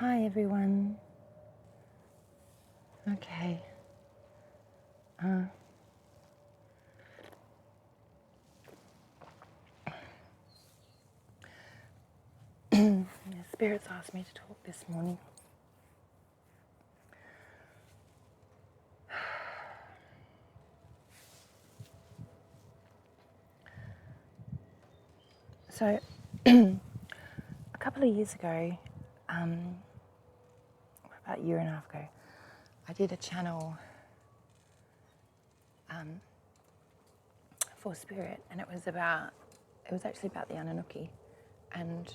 Hi everyone. Okay. The spirits asked me to talk this morning. So, a couple of years ago, about a year and a half ago, I did a channel for spirit, and it was actually about the Annunuki. And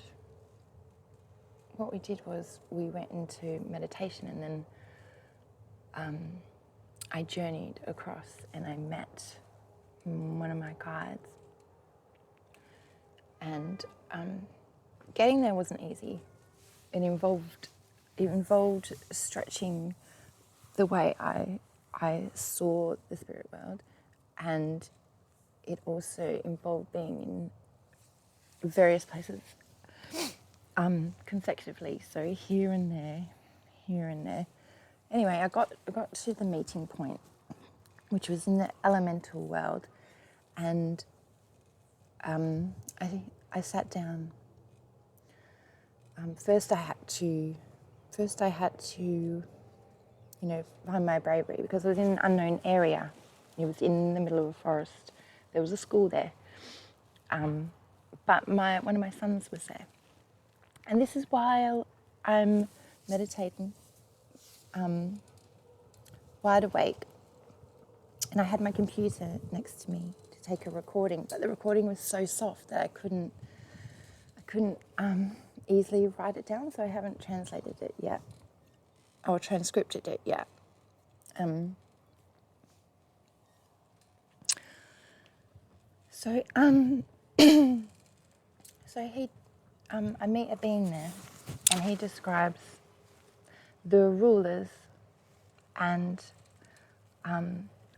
what we did was we went into meditation, and then I journeyed across and I met one of my guides. And getting there wasn't easy. It involved stretching the way I saw the spirit world, and it also involved being in various places consecutively. So here and there, here and there. Anyway, I got to the meeting point, which was in the elemental world, and I sat down. First, I had to, find my bravery, because I was in an unknown area. It was in the middle of a forest. There was a school there, but one of my sons was there, and this is while I'm meditating, wide awake, and I had my computer next to me to take a recording, but the recording was so soft that I couldn't easily write it down, so I haven't translated it yet, or transcripted it yet. So I meet a being there, and he describes the rulers and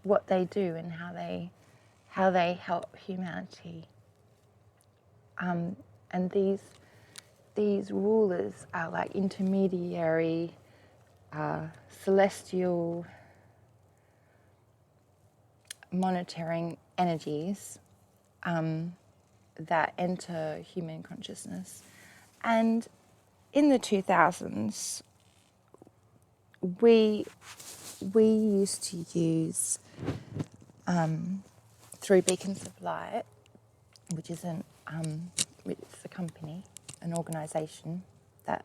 what they do and how they help humanity. And these rulers are like intermediary, celestial, monitoring energies that enter human consciousness. And in the 2000s, we used to use 3 beacons of light, which is it's a company, an organisation that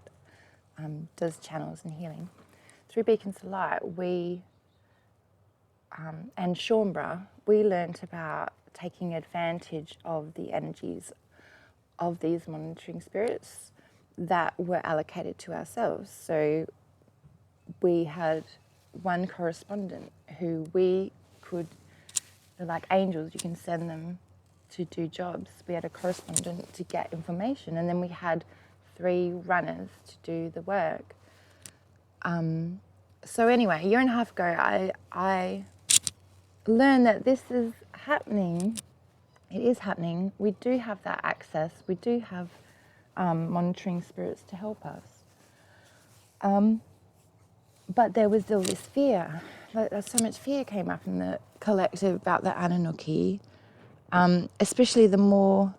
does channels and healing. 3 beacons of light. And Shaumbra, we learnt about taking advantage of the energies of these monitoring spirits that were allocated to ourselves. So we had one correspondent who we could, they're like angels, you can send them to do jobs. We had a correspondent to get information, and then we had 3 runners to do the work. So anyway, a year and a half ago, I learned that this is happening. It is happening. We do have that access. We do have monitoring spirits to help us. But there was still this fear. So much fear came up in the collective about the Annunuki, especially the more,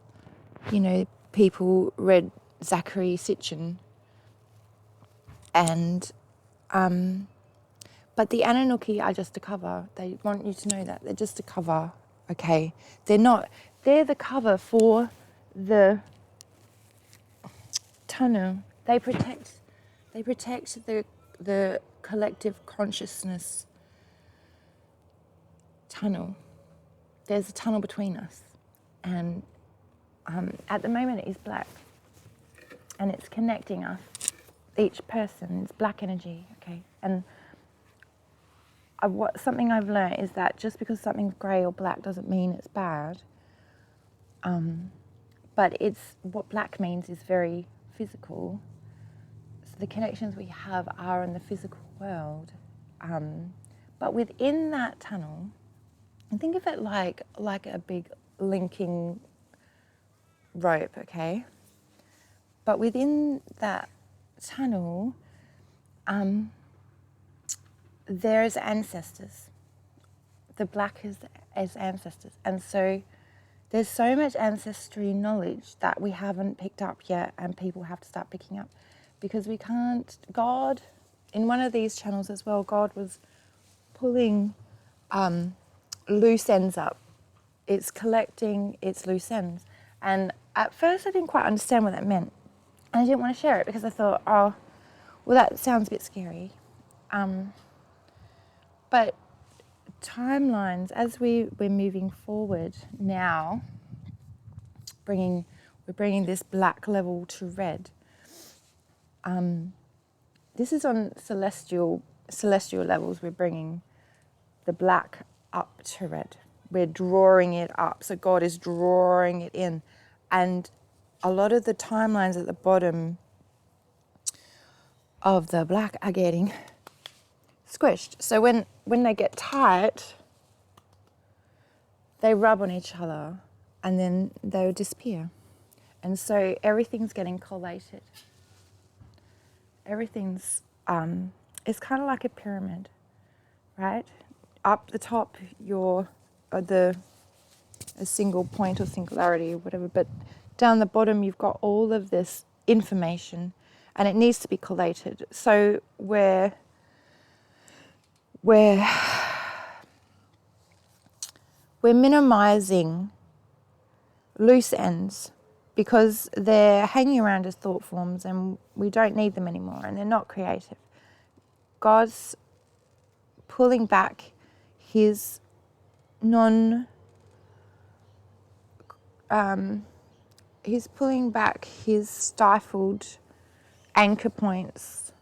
people read Zachary Sitchin. And but the Annunuki are just a cover. They want you to know that. They're just a cover, okay? They're the cover for the tunnel. They protect the collective consciousness tunnel. There's a tunnel between us. And at the moment it is black. And it's connecting us, each person. It's black energy, okay? And something I've learned is that just because something's grey or black doesn't mean it's bad. But what black means is very physical. So the connections we have are in the physical world. But within that tunnel, and think of it like a big linking rope, okay? But within that tunnel, there's ancestors. The black is ancestors. And so there's so much ancestry knowledge that we haven't picked up yet, and people have to start picking up, because we can't. God, in one of these channels as well, God was pulling loose ends up. It's collecting its loose ends. And at first I didn't quite understand what that meant. And I didn't want to share it because I thought, oh, well, that sounds a bit scary. But timelines, as we're moving forward now, we're bringing this black level to red. This is on celestial levels. We're bringing the black up to red. We're drawing it up. So God is drawing it in. And a lot of the timelines at the bottom of the black are getting squished. So when they get tight, they rub on each other and then they'll disappear. And so everything's getting collated. Everything's, it's kind of like a pyramid, right? Up the top, a single point or singularity or whatever, but down the bottom, you've got all of this information and it needs to be collated. So we're minimizing loose ends because they're hanging around as thought forms and we don't need them anymore and they're not creative. God's pulling back his he's pulling back his stifled anchor points,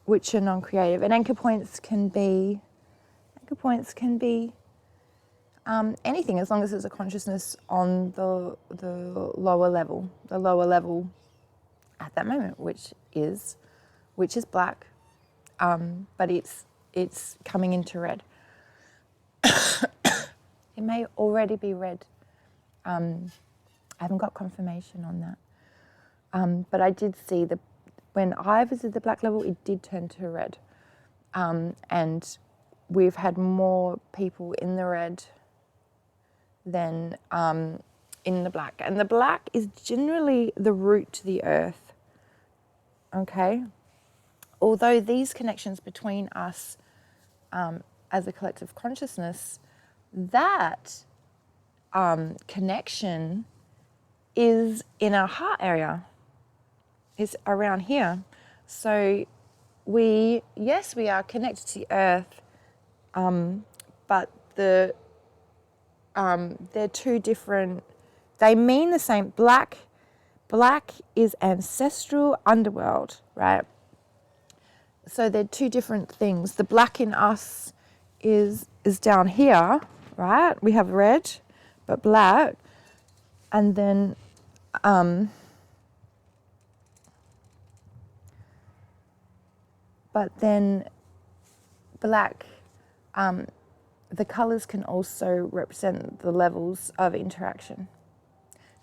which are non-creative. And anchor points can be anything, as long as there's a consciousness on the lower level at that moment, which is black, but it's coming into red. It may already be red. I haven't got confirmation on that, but I did see when I visited the black level, it did turn to red, and we've had more people in the red than in the black. And the black is generally the root to the earth, okay? Although these connections between us as a collective consciousness, that connection is in our heart area, is around here. So we are connected to the earth, but they're two different, they mean the same. Black is ancestral underworld, right? So they're two different things. The black in us is down here, right? We have red, but black, and then black, the colours can also represent the levels of interaction.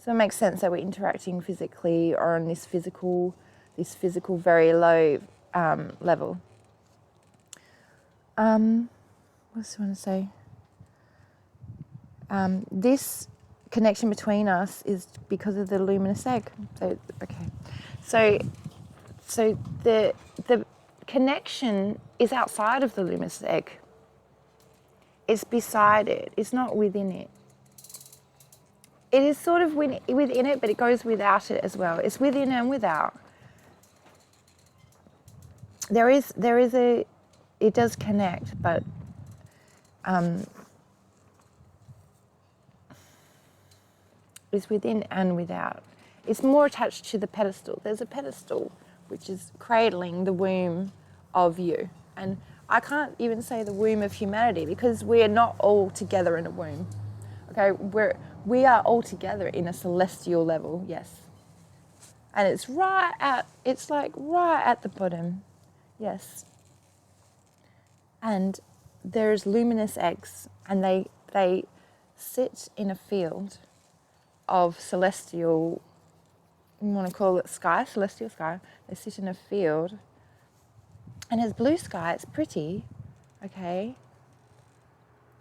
So it makes sense that we're interacting physically or on this physical very low level. What else do I want to say? This connection between us is because of the luminous egg. So okay, so the connection is outside of the luminous egg. It's beside it. It's not within it. It is sort of within it, but it goes without it as well. It's within and without. It does connect, but it's within and without. It's more attached to the pedestal. There's a pedestal which is cradling the womb of you. And I can't even say the womb of humanity because we are not all together in a womb. Okay, we are all together in a celestial level, yes. And it's right at the bottom, yes. And there's luminous eggs, and they sit in a field of celestial you want to call it sky, celestial sky. They sit in a field, and it's blue sky. It's pretty, okay.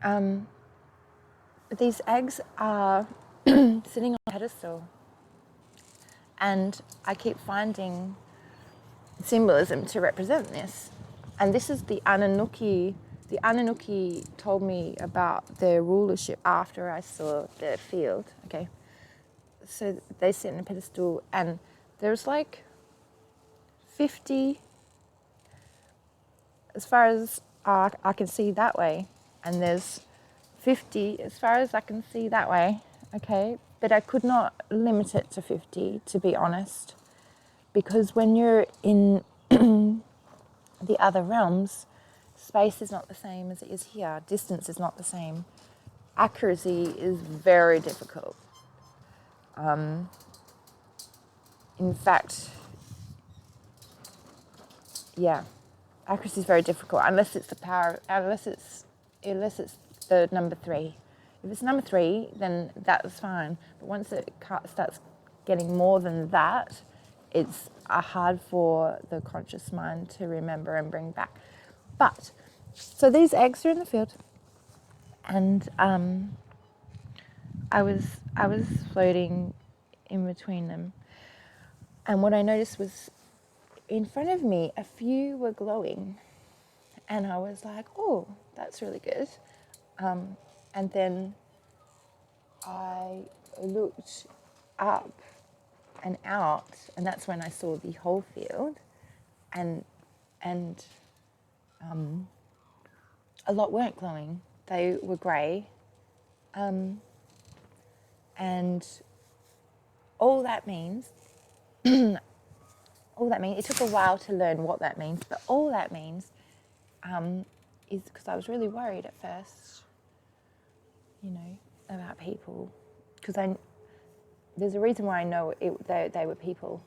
But these eggs are sitting on a pedestal, and I keep finding symbolism to represent this. And this is the Annunuki. The Annunuki told me about their rulership after I saw the field, okay. So they sit in a pedestal, and there's like 50, as far as I can see that way, and there's 50 as far as I can see that way, okay? But I could not limit it to 50, to be honest, because when you're in the other realms, space is not the same as it is here. Distance is not the same. Accuracy is very difficult. In fact, yeah, accuracy is very difficult unless it's the power, unless it's the number 3. If it's number 3, then that's fine. But once it starts getting more than that, it's hard for the conscious mind to remember and bring back. But so these eggs are in the field, and I was floating in between them, and what I noticed was in front of me a few were glowing, and I was like, oh, that's really good. And then I looked up and out, and that's when I saw the whole field, and a lot weren't glowing. They were grey, and all that means, it took a while to learn what that means, but all that means is because I was really worried at first, about people, because there's a reason why I know they were people.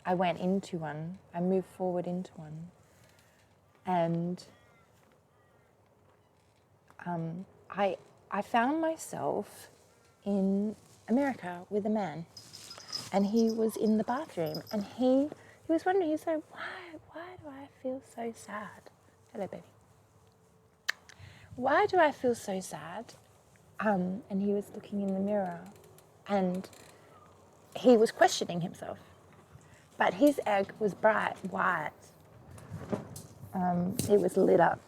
I went into one, I moved forward into one, and I found myself in America with a man, and he was in the bathroom, and he was wondering, he's like, why do I feel so sad? Hello, baby. Why do I feel so sad? And he was looking in the mirror, and he was questioning himself. But his egg was bright white. It was lit up.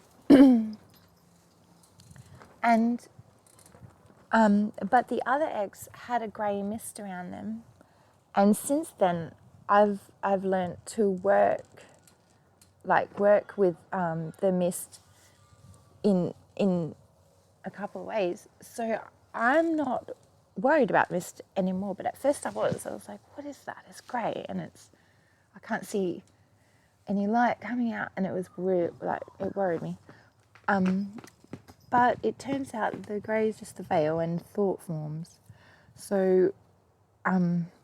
And but the other eggs had a grey mist around them. And since then, I've learnt to work with the mist in a couple of ways. So I'm not worried about mist anymore. But at first I was like, what is that? It's grey, and I can't see any light coming out, and it was weird, it worried me. But it turns out the grey is just a veil and thought forms. So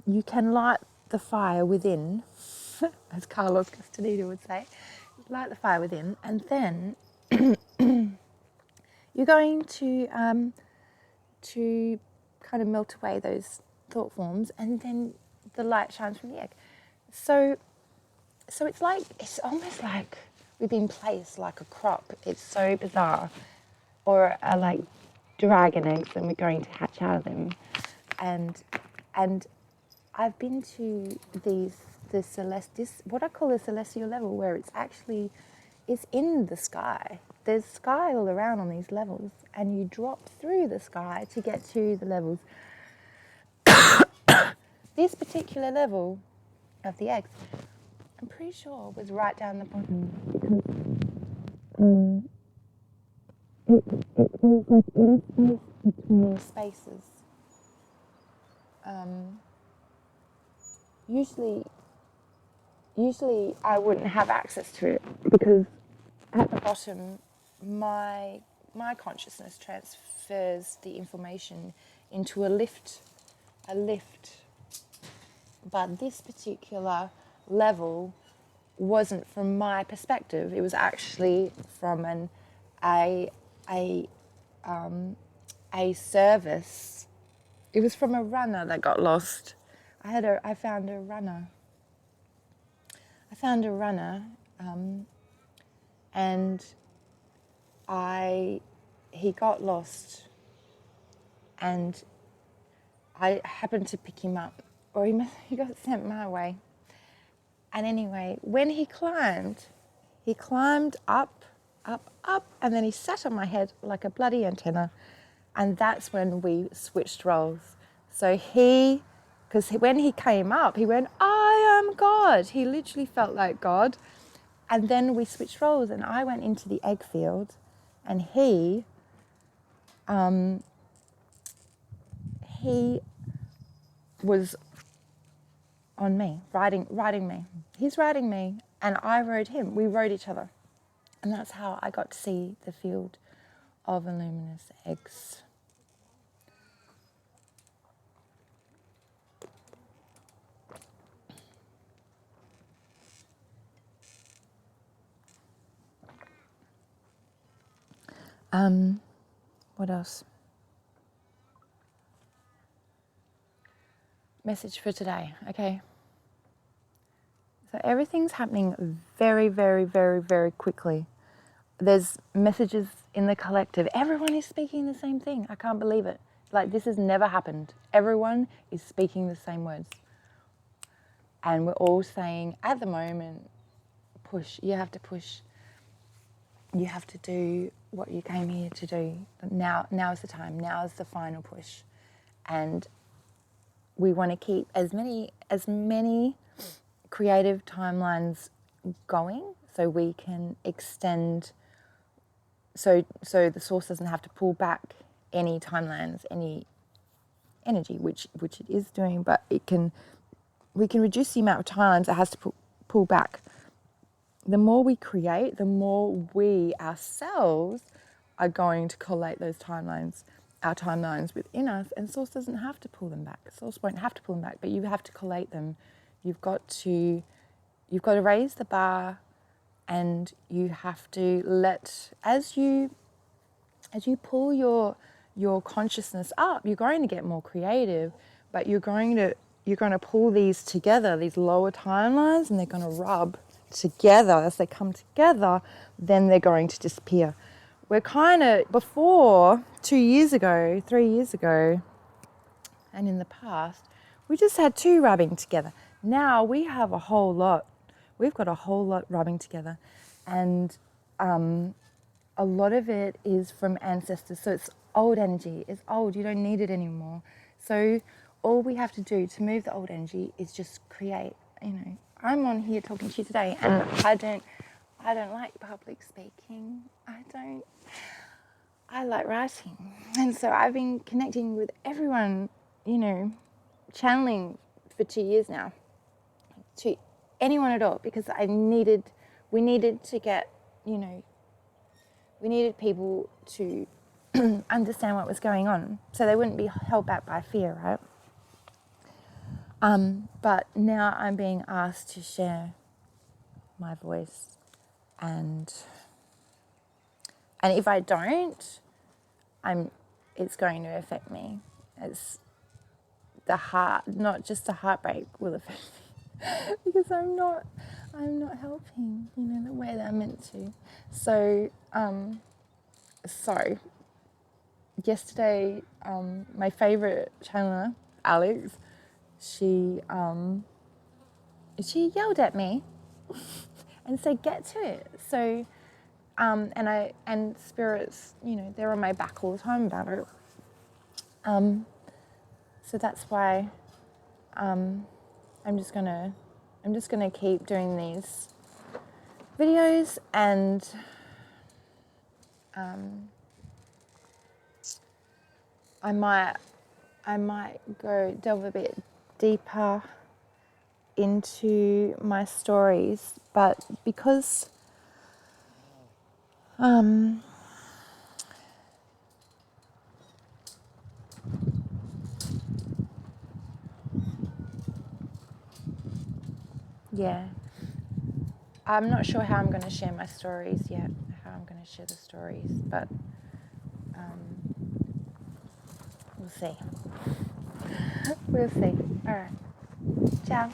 you can light the fire within, as Carlos Castaneda would say, light the fire within, and then you're going to kind of melt away those thought forms, and then the light shines from the egg. So it's almost like we've been placed like a crop. It's so bizarre. Or like dragon eggs, and we're going to hatch out of them. And I've been to what I call the celestial level, where it's in the sky. There's sky all around on these levels, and you drop through the sky to get to the levels. This particular level of the eggs, I'm pretty sure was right down the bottom, because it was like in space between spaces. Usually I wouldn't have access to it, because at the bottom my consciousness transfers the information into a lift. But this particular level wasn't from my perspective. It was actually from a service It was from a runner that got lost. I found a runner. And he got lost, and I happened to pick him up, or he got sent my way. And anyway, when he climbed up, and then he sat on my head like a bloody antenna. And that's when we switched roles. So because when he came up, he went, I am God. He literally felt like God. And then we switched roles, and I went into the egg field, and he was on me, riding me. He's riding me, and I rode him. We rode each other. And that's how I got to see the field of luminous eggs. What else? Message for today, okay? So everything's happening very, very, very, very quickly. There's messages in the collective. Everyone is speaking the same thing. I can't believe it. Like, this has never happened. Everyone is speaking the same words. And we're all saying, at the moment, push. You have to push. You have to do what you came here to do. Now is the time. Now is the final push. And we want to keep as many creative timelines going, so we can extend, so the source doesn't have to pull back any timelines, any energy, which it is doing, but we can reduce the amount of timelines it has to pull back. The more we create, the more we ourselves are going to collate those timelines, our timelines within us, and Source doesn't have to pull them back. Source won't have to pull them back, but you have to collate them. You've got to raise the bar, and you have to let, as you pull your consciousness up, you're going to get more creative, but you're going to pull these together, these lower timelines, and they're going to rub together. As they come together, then they're going to disappear. We're kind of, before 2 years ago, 3 years ago, and in the past, we just had two rubbing together. Now we have a whole lot. We've got a whole lot rubbing together, and a lot of it is from ancestors. So it's old energy. It's old. You don't need it anymore. So all we have to do to move the old energy is just create. I'm on here talking to you today, and I don't like public speaking. I like writing. And so I've been connecting with everyone, channeling for 2 years now, to anyone at all, because we needed to get, we needed people to understand what was going on, so they wouldn't be held back by fear, right? But now I'm being asked to share my voice, and if I don't, it's going to affect me. It's the heart, not just the heartbreak will affect me, because I'm not helping, the way that I'm meant to. So, yesterday, my favorite channeler, Alex, she yelled at me and said, "Get to it." So, and spirits, they're on my back all the time about it. So that's why I'm just gonna keep doing these videos, and I might go delve a bit deeper into my stories, but because I'm not sure how I'm going to share my stories yet, how I'm going to share the stories, but we'll see. we'll see. All right. Ciao.